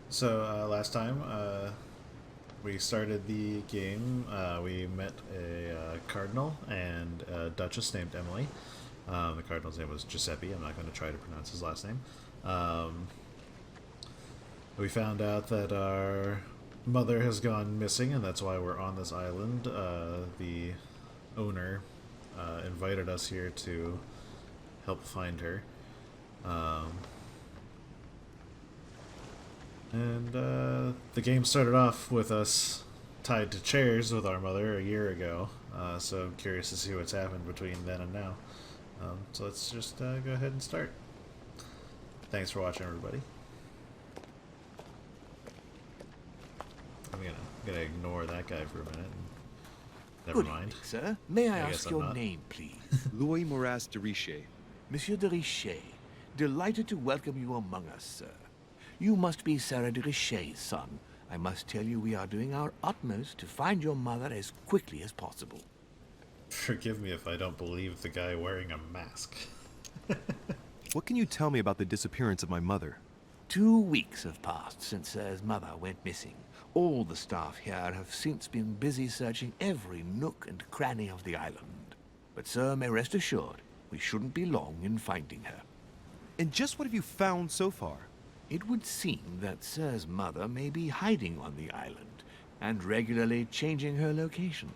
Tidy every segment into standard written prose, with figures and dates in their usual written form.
So last time we started the game, we met a cardinal and a duchess named Emily. The cardinal's name was Giuseppe. I'm not going to try to pronounce his last name. Um, we found out that our mother has gone missing, and that's why we're on this island. The owner invited us here to help find her. Um, And the game started off with us tied to chairs with our mother a year ago. So I'm curious to see what's happened between then and now. So let's just go ahead and start. Thanks for watching, everybody. I'm gonna ignore that guy for a minute. Never Good mind. evening, sir. May I I guess ask I'm your not. name, please? Louis Moras de Richer. Monsieur de Richet. Delighted to welcome you among us, sir. You must be Sarah de Richet's son. I must tell you we are doing our utmost to find your mother as quickly as possible. Forgive me if I don't believe the guy wearing a mask. What can you tell me about the disappearance of my mother? 2 weeks have passed since Sir's mother went missing. All the staff here have since been busy searching every nook and cranny of the island. But sir may rest assured, we shouldn't be long in finding her. And just what have you found so far? It would seem that Sir's mother may be hiding on the island and regularly changing her location.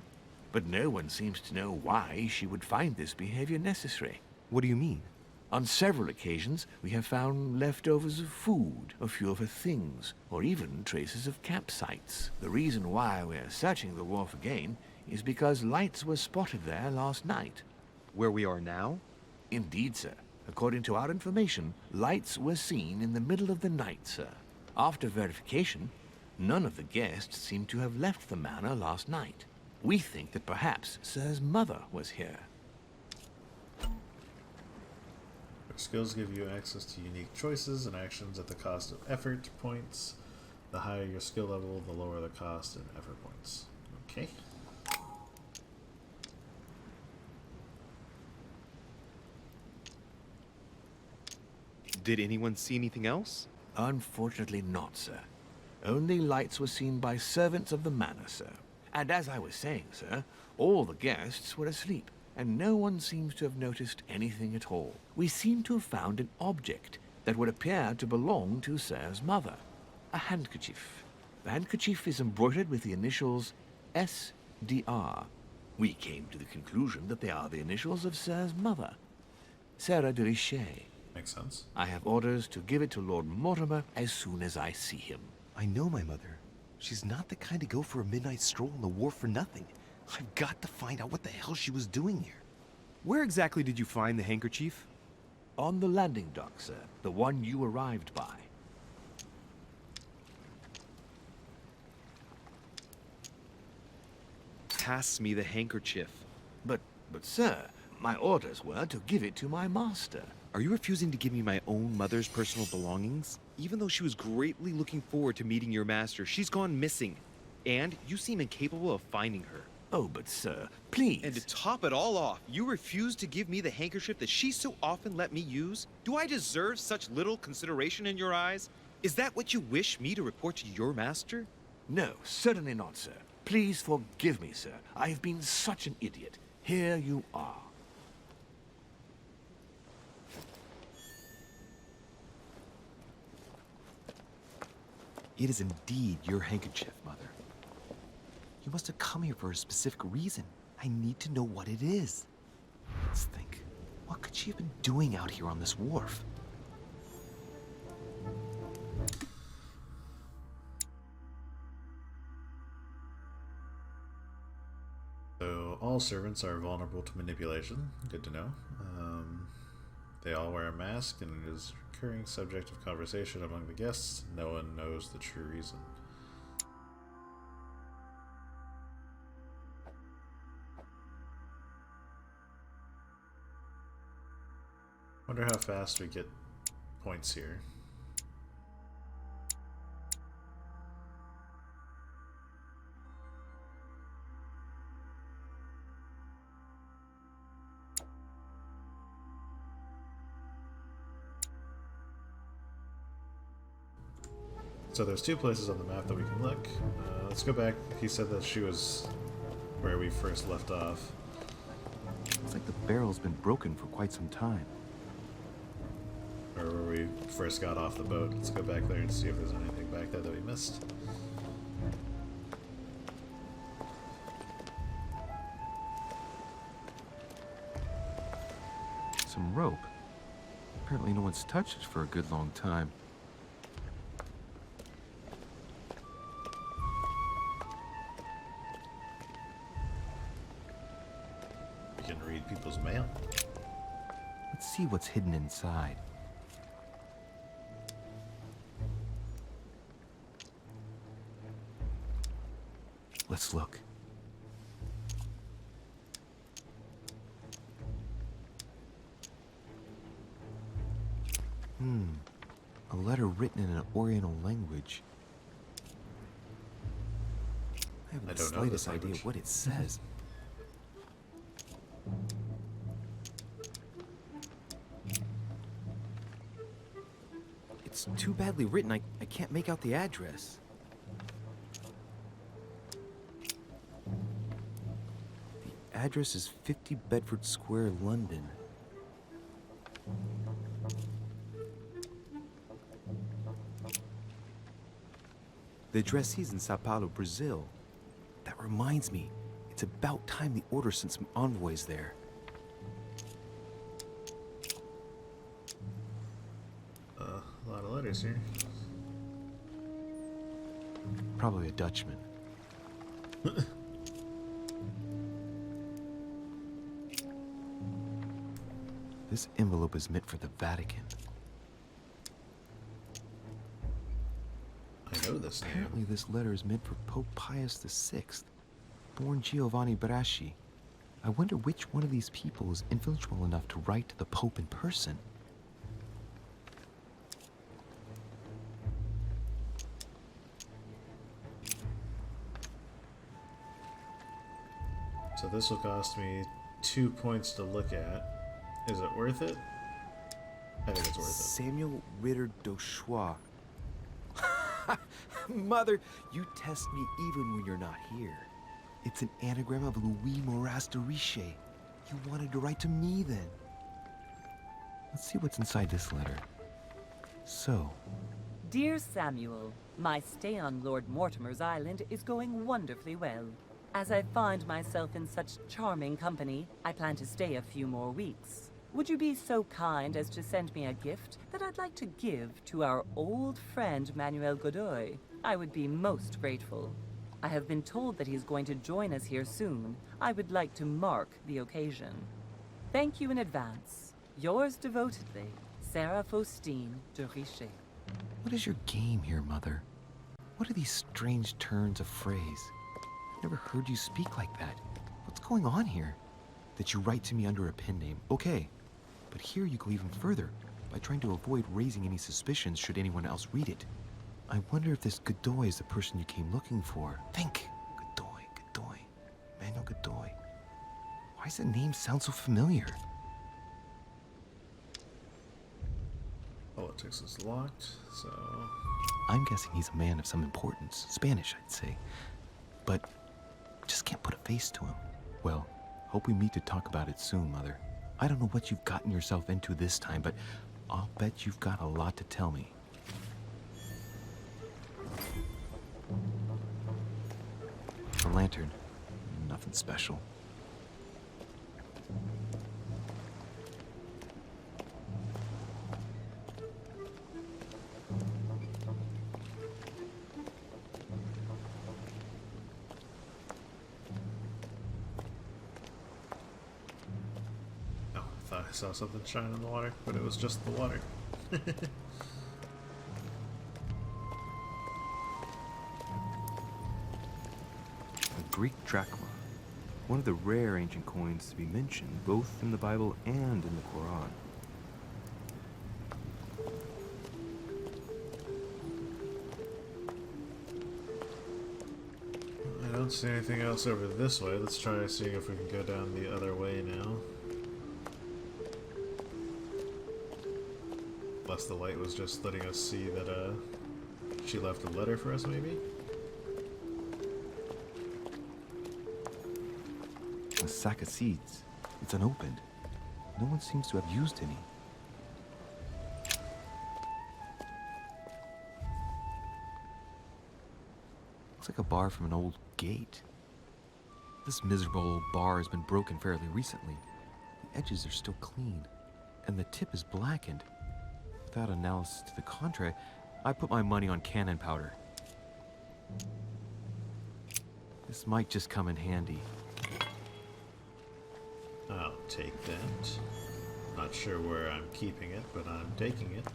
But no one seems to know why she would find this behavior necessary. What do you mean? On several occasions, we have found leftovers of food, a few of her things, or even traces of campsites. The reason why we're searching the wharf again is because lights were spotted there last night. Where we are now? Indeed, sir. According to our information, lights were seen in the middle of the night, sir. After verification, none of the guests seem to have left the manor last night. We think that perhaps Sir's mother was here. Your skills give you access to unique choices and actions at the cost of effort points. The higher your skill level, the lower the cost in effort points. Okay. Did anyone see anything else? Unfortunately not, sir. Only lights were seen by servants of the manor, sir. And as I was saying, sir, all the guests were asleep, and no one seems to have noticed anything at all. We seem to have found an object that would appear to belong to Sir's mother. A handkerchief. The handkerchief is embroidered with the initials SDR. We came to the conclusion that they are the initials of Sir's mother, Sarah de Richet. Makes sense. I have orders to give it to Lord Mortimer as soon as I see him. I know my mother. She's not the kind to go for a midnight stroll on the wharf for nothing. I've got to find out what the hell she was doing here. Where exactly did you find the handkerchief? On the landing dock, sir. The one you arrived by. Pass me the handkerchief. But sir, my orders were to give it to my master. Are you refusing to give me my own mother's personal belongings? Even though she was greatly looking forward to meeting your master, she's gone missing. And you seem incapable of finding her. Oh, but sir, please. And to top it all off, you refuse to give me the handkerchief that she so often let me use? Do I deserve such little consideration in your eyes? Is that what you wish me to report to your master? No, certainly not, sir. Please forgive me, sir. I have been such an idiot. Here you are. It is indeed your handkerchief, Mother. You must have come here for a specific reason. I need to know what it is. Let's think. What could she have been doing out here on this wharf? So all servants are vulnerable to manipulation. Good to know. They all wear a mask, and it is a recurring subject of conversation among the guests. No one knows the true reason. Wonder how fast we get points here. So there's two places on the map that we can look. Let's go back. He said that she was where we first left off. Looks like the barrel's been broken for quite some time. Or where we first got off the boat. Let's go back there and see if there's anything back there that we missed. Some rope. Apparently no one's touched it for a good long time. We can read people's mail. Let's see what's hidden inside. Let's look. A letter written in an Oriental language. I haven't I the don't know this slightest idea language. what it says. It's too badly written, I can't make out the address. The address is 50 Bedford Square, London. The addressee's in Sao Paulo, Brazil. That reminds me, it's about time the Order sent some envoys there. A lot of letters here. Probably a Dutchman. This envelope is meant for the Vatican. I know this name. Apparently this letter is meant for Pope Pius VI, born Giovanni Braschi. I wonder which one of these people is influential enough to write to the Pope in person. So this will cost me 2 points to look at. Is it worth it? I think it's worth it. Samuel Ritter d'Auchois. Mother, you test me even when you're not here. It's an anagram of Louis Maurras de Riche. You wanted to write to me then. Let's see what's inside this letter. So, Dear Samuel, my stay on Lord Mortimer's island is going wonderfully well. As I find myself in such charming company, I plan to stay a few more weeks. Would you be so kind as to send me a gift that I'd like to give to our old friend Manuel Godoy? I would be most grateful. I have been told that he's going to join us here soon. I would like to mark the occasion. Thank you in advance. Yours devotedly, Sarah Faustine de Richer. what is your game here, Mother? What are these strange turns of phrase? Never heard you speak like that. What's going on here? That you write to me under a pen name, okay. But here you go even further, by trying to avoid raising any suspicions should anyone else read it. I wonder if this Godoy is the person you came looking for. Think! Godoy. Manuel Godoy. Why does the name sound so familiar? Politics is locked, so... I'm guessing he's a man of some importance. Spanish, I'd say. But just can't put a face to him. Well, hope we meet to talk about it soon, Mother. I don't know what you've gotten yourself into this time, but I'll bet you've got a lot to tell me. A lantern. Nothing special. Oh, I thought I saw something shine in the water, but it was just the water. A Greek drachma, one of the rare ancient coins to be mentioned both in the Bible and in the Quran. I don't see anything else over this way. Let's try seeing if we can go down the other way now. Unless the light was just letting us see that She left a letter for us, maybe? A sack of seeds. It's unopened. No one seems to have used any. Looks like a bar from an old gate. This miserable old bar has been broken fairly recently. The edges are still clean, and the tip is blackened. Without analysis to the contrary, I put my money on cannon powder. This might just come in handy. I'll take that. Not sure where I'm keeping it, but I'm taking it.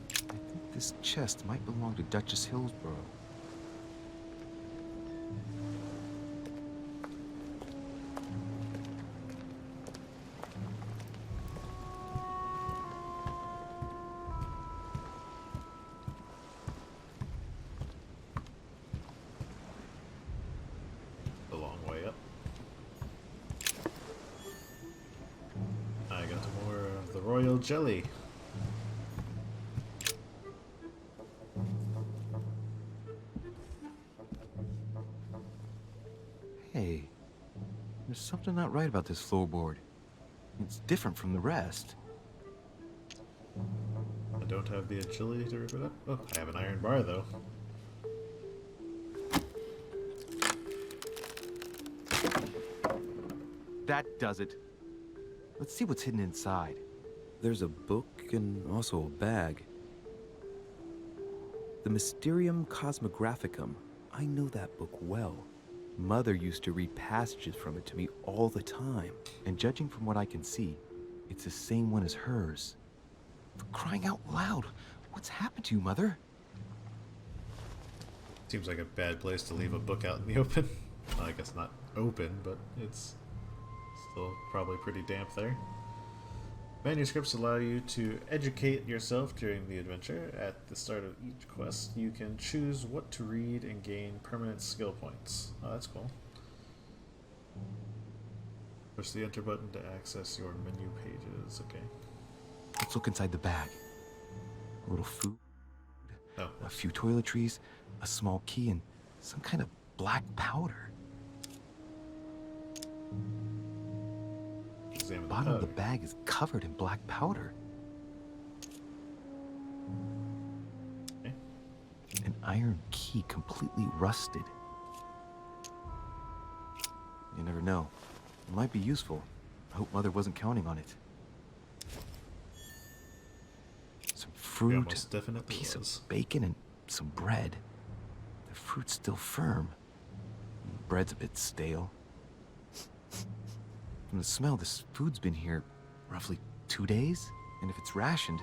I think this chest might belong to Duchess Hillsborough. A long way up. I got more of the royal jelly. Hey, there's something not right about this floorboard. It's different from the rest. I don't have the agility to rip it up. Oh, I have an iron bar though. That does it. Let's see what's hidden inside. There's a book and also a bag. The Mysterium Cosmographicum. I know that book well. Mother used to read passages from it to me all the time. And judging from what I can see, it's the same one as hers. For crying out loud, what's happened to you, Mother? Seems like a bad place to leave a book out in the open. Well, I guess not open, but it's still probably pretty damp there. Manuscripts allow you to educate yourself during the adventure. At the start of each quest, you can choose what to read and gain permanent skill points. Oh, that's cool. Push the enter button to access your menu pages. Okay. Let's look inside the bag. A little food, Oh, a few toiletries, a small key, and some kind of black powder. examine The the bottom of the powder. bag is covered in black powder. Okay. An iron key completely rusted. You never know. It might be useful. I hope Mother wasn't counting on it. Some Yeah, fruit, most a definitely piece was. of bacon, and some bread. The fruit's still firm. The bread's a bit stale. From the smell, this food's been here roughly 2 days. And if it's rationed,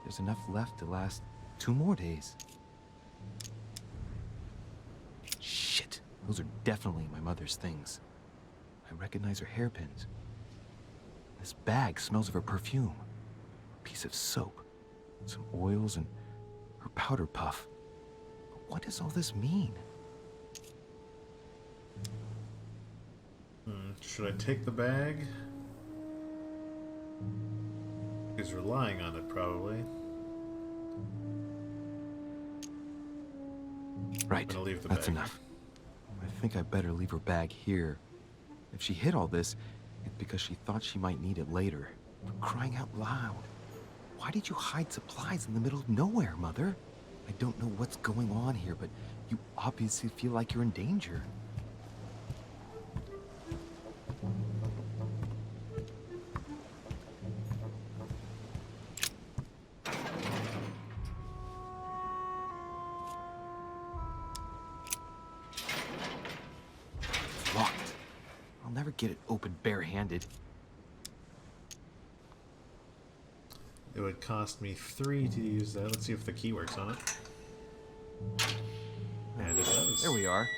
there's enough left to last 2 more days. Shit, those are definitely my mother's things. I recognize her hairpins. This bag smells of her perfume. A piece of soap, some oils, and her powder puff. But what does all this mean? Should I take the bag? He's relying on it, probably. Right, gonna leave the that's bag. enough. I think I better leave her bag here. If she hid all this, it's because she thought she might need it later. For crying out loud. Why did you hide supplies in the middle of nowhere, Mother? I don't know what's going on here, but you obviously feel like you're in danger. It's locked. I'll never get it open barehanded. It would cost me 3 to use that. Let's see if the key works on it. And it does. There we are.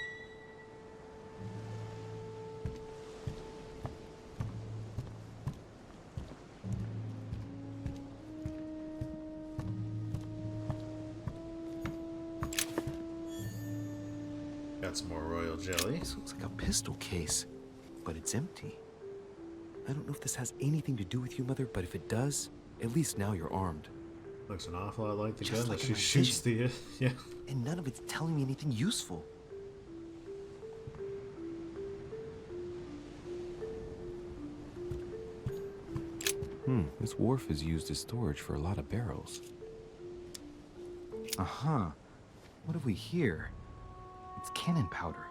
Got some more royal jelly. This looks like a pistol case, but it's empty. I don't know if this has anything to do with you, Mother, but if it does, at least now you're armed. Looks an awful lot like the Just gun like that in she my shoots the. Yeah. And none of it's telling me anything useful. This wharf is used as storage for a lot of barrels. Uh-huh. What have we here? It's cannon powder.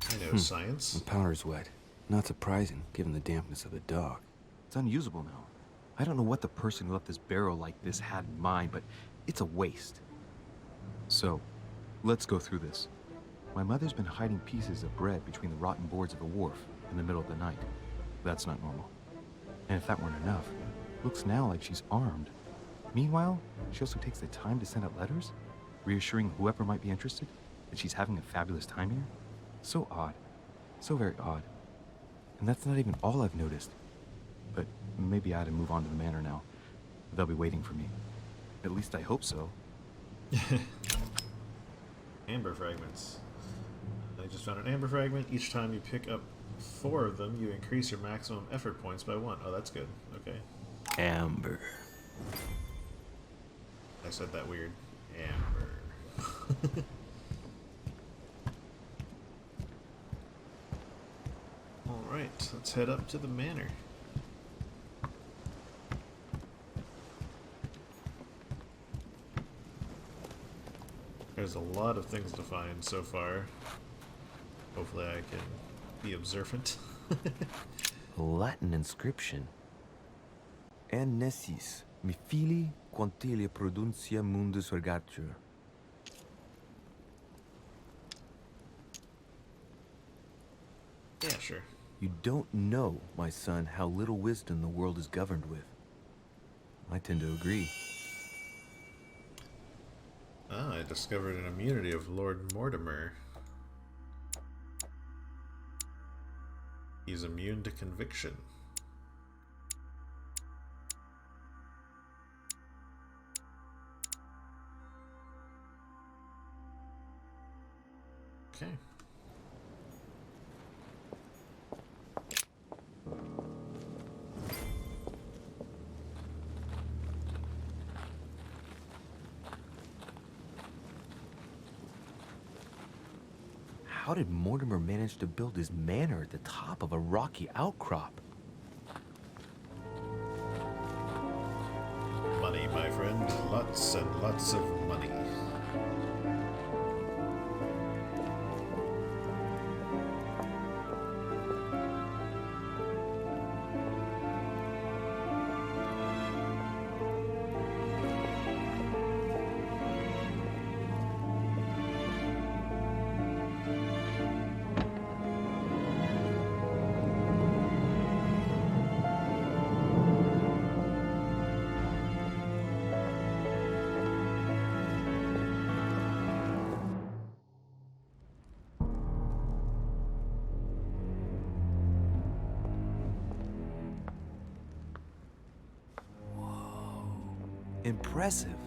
I know science. The powder's wet. Not surprising, given the dampness of the dock. It's unusable now. I don't know what the person who left this barrel like this had in mind, but it's a waste. So, let's go through this. My mother's been hiding pieces of bread between the rotten boards of a wharf in the middle of the night. That's not normal. And if that weren't enough, looks now like she's armed. Meanwhile, she also takes the time to send out letters, reassuring whoever might be interested that she's having a fabulous time here. So odd. So very odd. And that's not even all I've noticed. But maybe I ought to move on to the manor now. They'll be waiting for me. At least I hope so. Amber fragments. I just found an amber fragment. Each time you pick up 4 of them, you increase your maximum effort points by 1. Oh, that's good. Okay. Amber. I said that weird. Amber. Alright, let's head up to the manor. There's a lot of things to find so far. Hopefully I can be observant. A Latin inscription. En nessis, mi fili quantilia produncia mundus ergatur. Yeah, sure. You don't know, my son, how little wisdom the world is governed with. I tend to agree. Ah, I discovered an immunity of Lord Mortimer. He's immune to conviction. Okay. How did Mortimer manage to build his manor at the top of a rocky outcrop? Money, my friend. Lots and lots of money. Impressive.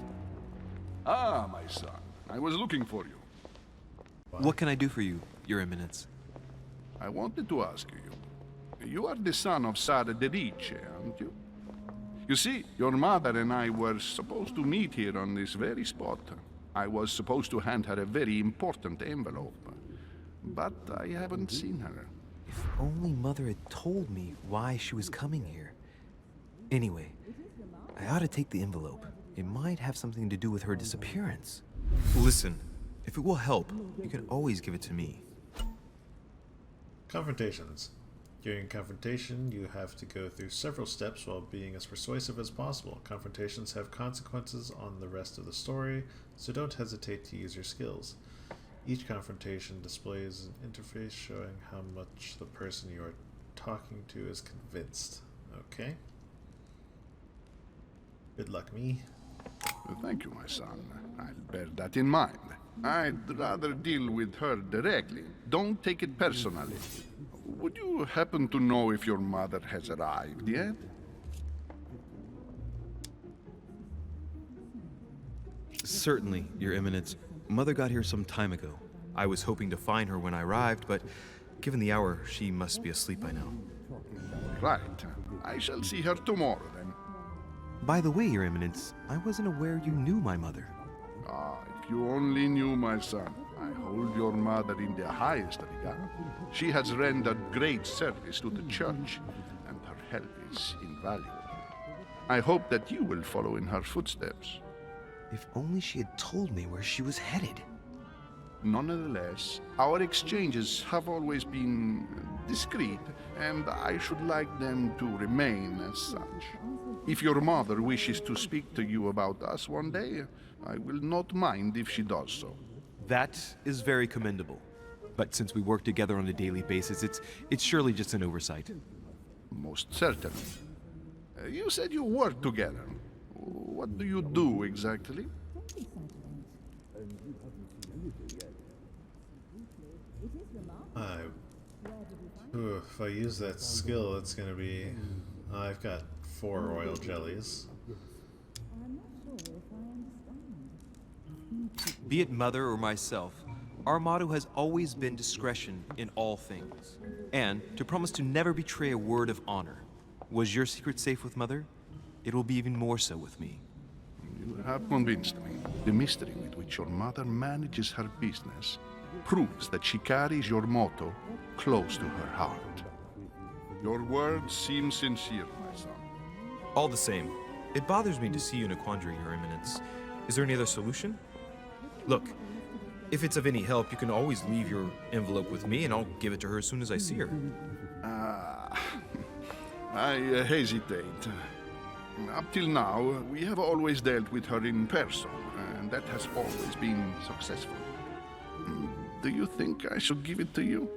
Ah, my son. I was looking for you. What can I do for you, Your Eminence? I wanted to ask you. You are the son of Sara de Riche, aren't you? You see, your mother and I were supposed to meet here on this very spot. I was supposed to hand her a very important envelope. But I haven't seen her. If only Mother had told me why she was coming here. Anyway, I ought to take the envelope. It might have something to do with her disappearance. Listen, if it will help, you can always give it to me. Confrontations. During confrontation, you have to go through several steps while being as persuasive as possible. Confrontations have consequences on the rest of the story, so don't hesitate to use your skills. Each confrontation displays an interface showing how much the person you are talking to is convinced. Okay. Good luck, me. Thank you, my son. I'll bear that in mind. I'd rather deal with her directly. Don't take it personally. Would you happen to know if your mother has arrived yet? Certainly, Your Eminence. Mother got here some time ago. I was hoping to find her when I arrived, but given the hour, she must be asleep by now. Right. I shall see her tomorrow then. By the way, Your Eminence, I wasn't aware you knew my mother. Ah, if you only knew, my son. I hold your mother in the highest regard. She has rendered great service to the church, and her help is invaluable. I hope that you will follow in her footsteps. If only she had told me where she was headed. Nonetheless, our exchanges have always been discreet, and I should like them to remain as such. If your mother wishes to speak to you about us one day, I will not mind if she does so. That is very commendable. But since we work together on a daily basis, it's surely just an oversight. Most certainly. You said you work together. What do you do exactly? If I use that skill, it's gonna be... I've got 4 royal jellies. Be it mother or myself, our motto has always been discretion in all things, and to promise to never betray a word of honor. Was your secret safe with mother? It will be even more so with me. You have convinced me. The mystery with which your mother manages her business proves that she carries your motto close to her heart. Your words seem sincere, my son. All the same, it bothers me to see you in a quandary, Your Eminence. Is there any other solution? Look, if it's of any help, you can always leave your envelope with me and I'll give it to her as soon as I see her. I hesitate. Up till now, we have always dealt with her in person, and that has always been successful. Do you think I should give it to you?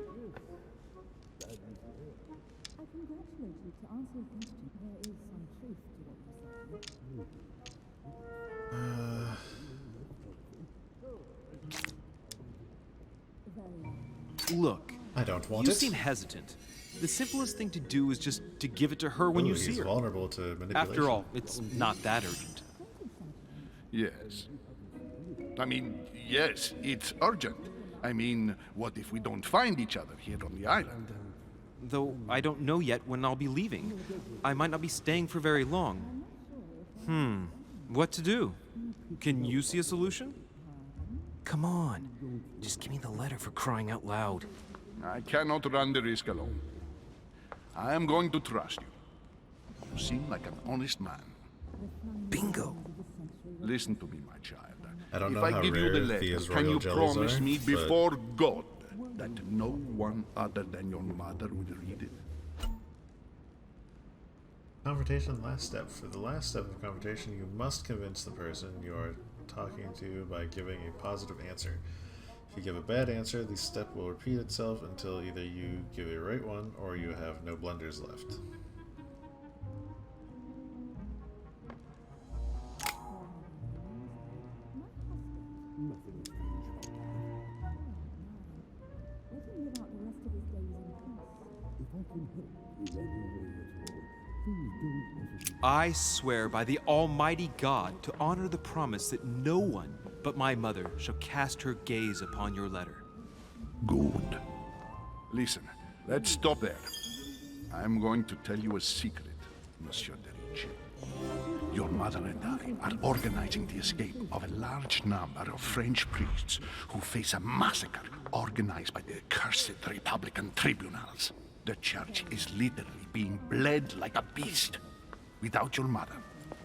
Look, I don't want you it. seem hesitant. The simplest thing to do is just to give it to her when Ooh, you see he's her. vulnerable to manipulation. After all, it's not that urgent. Yes. I mean, yes, it's urgent. I mean, what if we don't find each other here on the island? Though I don't know yet when I'll be leaving. I might not be staying for very long. What to do? Can you see a solution? Come on. Just give me the letter for crying out loud. I cannot run the risk alone. I am going to trust you. You seem like an honest man. Bingo. Listen to me, my child. I don't if know I how give you rare the letter, these can royal you jellies promise are, me but- before God that no one other than your mother will read it? Confrontation last step. For the last step of confrontation, you must convince the person you are talking to by giving a positive answer. If you give a bad answer, the step will repeat itself until either you give a right one or you have no blunders left. I swear by the Almighty God to honor the promise that no one but my mother shall cast her gaze upon your letter. Good. Listen, let's stop there. I'm going to tell you a secret, Monsieur de Ricci. Your mother and I are organizing the escape of a large number of French priests who face a massacre organized by the accursed Republican tribunals. The church is literally being bled like a beast. Without your mother,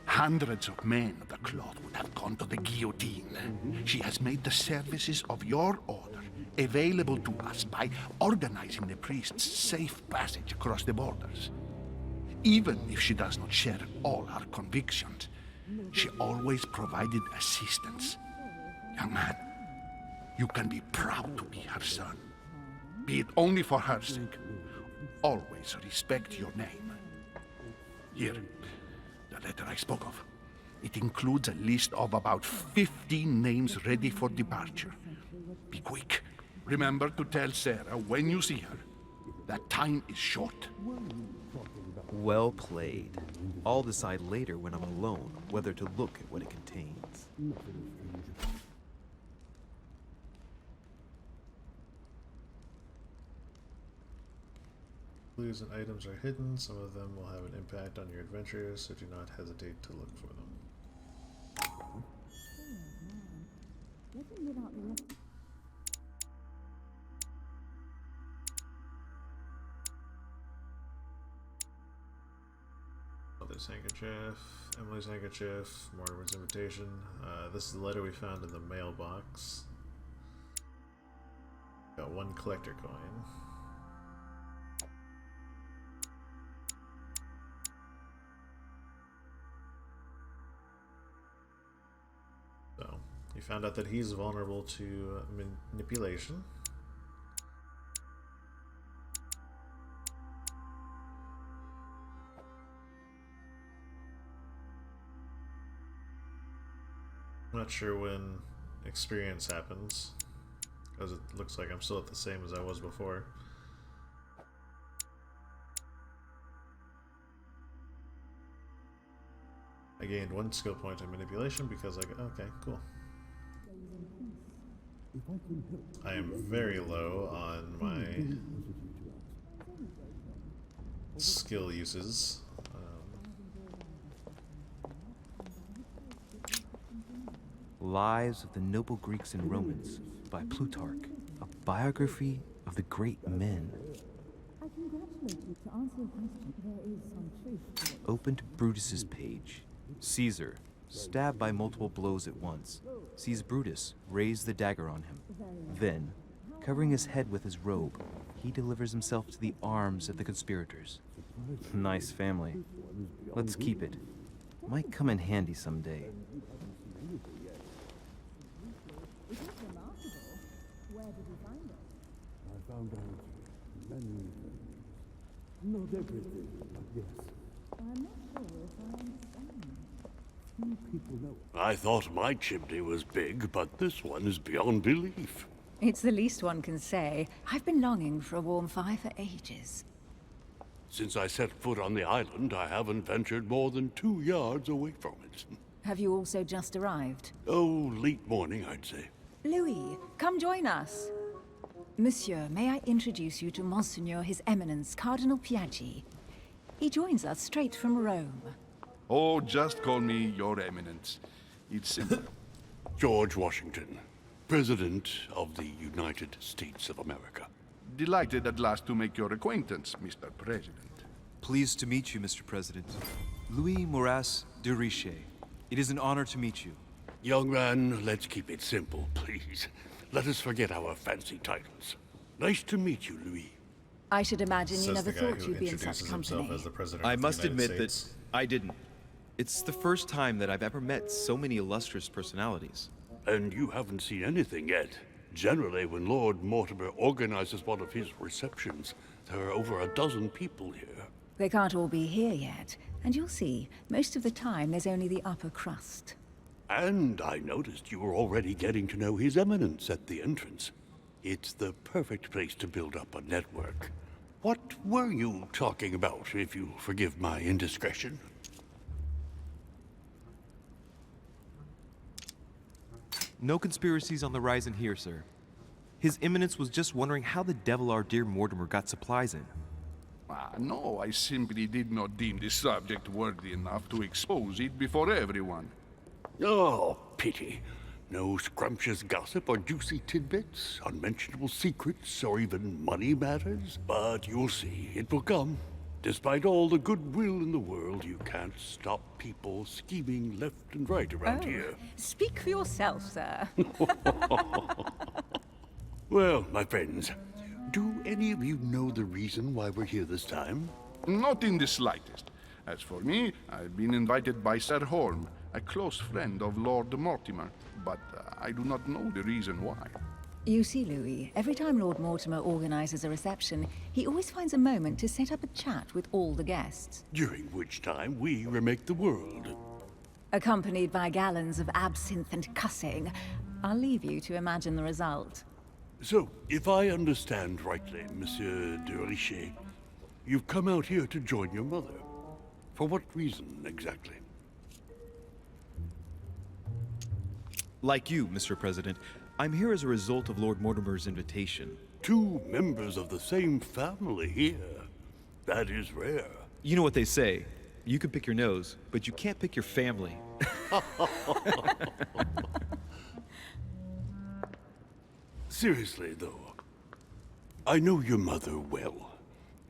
hundreds of men of the cloth would have gone to the guillotine. She has made the services of your order available to us by organizing the priests' safe passage across the borders. Even if she does not share all our convictions, she always provided assistance. Young man, you can be proud to be her son. Be it only for her sake. Always respect your name. Here, the letter I spoke of. It includes a list of about 15 names ready for departure. Be quick. Remember to tell Sarah when you see her that time is short. Well played. I'll decide later when I'm alone whether to look at what it contains. Clues and items are hidden. Some of them will have an impact on your adventures, so do not hesitate to look for them. Mother's handkerchief, Emily's handkerchief, Mortimer's invitation. This is the letter we found in the mailbox. Got one collector coin. So, you found out that he's vulnerable to manipulation. I'm not sure when experience happens, because it looks like I'm still at the same as I was before. I gained 1 skill point in manipulation because I got... Okay, cool. I am very low on my skill uses. Lives of the Noble Greeks and Romans by Plutarch, a biography of the great men. I congratulate you. To answer your question, there is some truth to it. Open to Brutus's page. Caesar, stabbed by multiple blows at once, sees Brutus raise the dagger on him. Then, covering his head with his robe, he delivers himself to the arms of the conspirators. Nice family. Let's keep it. Might come in handy someday. It is remarkable. Where did you find it? I found out many things. Not everything, but yes. I'm not sure if I understand. Few people know. I thought my chimney was big, but this one is beyond belief. It's the least one can say. I've been longing for a warm fire for ages. Since I set foot on the island, I haven't ventured more than 2 yards away from it. Have you also just arrived? Oh, late morning, I'd say. Louis, come join us. Monsieur, may I introduce you to Monseigneur His Eminence Cardinal Piaggi? He joins us straight from Rome. Oh, just call me Your Eminence. It's simple. George Washington, President of the United States of America. Delighted at last to make your acquaintance, Mr. President. Pleased to meet you, Mr. President. Louis Moras de Richet. It is an honor to meet you. Young man, let's keep it simple, please. Let us forget our fancy titles. Nice to meet you, Louis. I should imagine you Says never the guy thought who you'd be in such introduces himself company. as the president I of the must United admit States. that I didn't. It's the first time that I've ever met so many illustrious personalities. And you haven't seen anything yet. Generally, when Lord Mortimer organizes one of his receptions, there are over a dozen people here. They can't all be here yet, and you'll see, most of the time there's only the upper crust. And I noticed you were already getting to know His Eminence at the entrance. It's the perfect place to build up a network. What were you talking about, if you forgive my indiscretion? No conspiracies on the horizon here, sir. His Eminence was just wondering how the devil our dear Mortimer got supplies in. No, I simply did not deem this subject worthy enough to expose it before everyone. Oh, pity. No scrumptious gossip or juicy tidbits, unmentionable secrets, or even money matters. But you'll see, it will come. Despite all the goodwill in the world, you can't stop people scheming left and right around here. Speak for yourself, sir. Well, my friends, do any of you know the reason why we're here this time? Not in the slightest. As for me, I've been invited by Sir Holm, a close friend of Lord Mortimer, but I do not know the reason why. You see, Louis, every time Lord Mortimer organizes a reception, he always finds a moment to set up a chat with all the guests. During which time we remake the world. Accompanied by gallons of absinthe and cussing. I'll leave you to imagine the result. So, if I understand rightly, Monsieur de Richet, you've come out here to join your mother. For what reason, exactly? Like you, Mr. President, I'm here as a result of Lord Mortimer's invitation. 2 members of the same family here. That is rare. You know what they say. You can pick your nose, but you can't pick your family. Seriously, though, I know your mother well.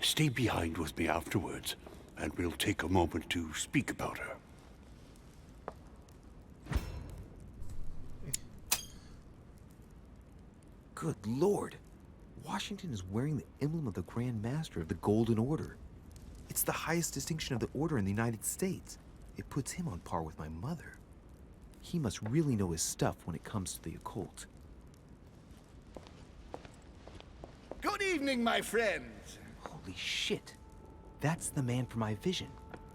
Stay behind with me afterwards, and we'll take a moment to speak about her. Good lord. Washington is wearing the emblem of the Grand Master of the Golden Order. It's the highest distinction of the Order in the United States. It puts him on par with my mother. He must really know his stuff when it comes to the occult. Good evening, my friends. Holy shit. That's the man for my vision.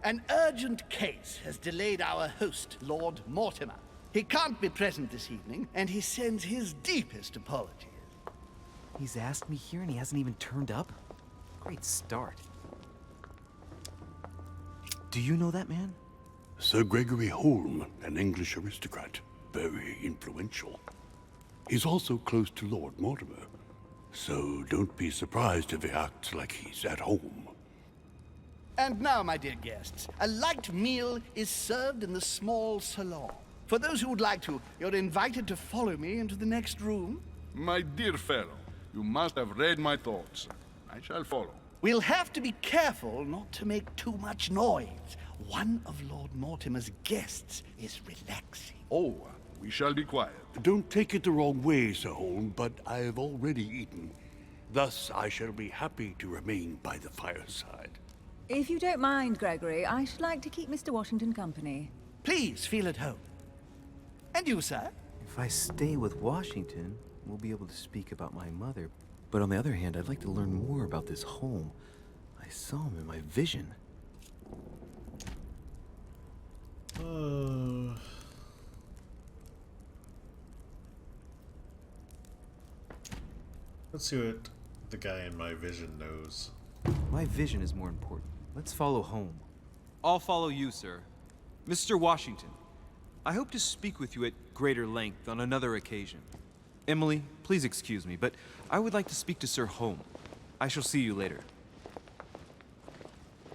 An urgent case has delayed our host, Lord Mortimer. He can't be present this evening, and he sends his deepest apologies. He's asked me here and he hasn't even turned up? Great start. Do you know that man? Sir Gregory Holm, an English aristocrat, very influential. He's also close to Lord Mortimer, so don't be surprised if he acts like he's at home. And now, my dear guests, a light meal is served in the small salon. For those who would like to, you're invited to follow me into the next room. My dear fellow, you must have read my thoughts. I shall follow. We'll have to be careful not to make too much noise. One of Lord Mortimer's guests is relaxing. Oh, we shall be quiet. Don't take it the wrong way, Sir Holm, but I've already eaten. Thus, I shall be happy to remain by the fireside. If you don't mind, Gregory, I should like to keep Mr. Washington company. Please feel at home. And you, sir? If I stay with Washington, we'll be able to speak about my mother. But on the other hand, I'd like to learn more about this home. I saw him in my vision. Let's see what the guy in my vision knows. My vision is more important. Let's follow home. I'll follow you, sir. Mr. Washington, I hope to speak with you at greater length on another occasion. Emily, please excuse me, but I would like to speak to Sir Holm. I shall see you later.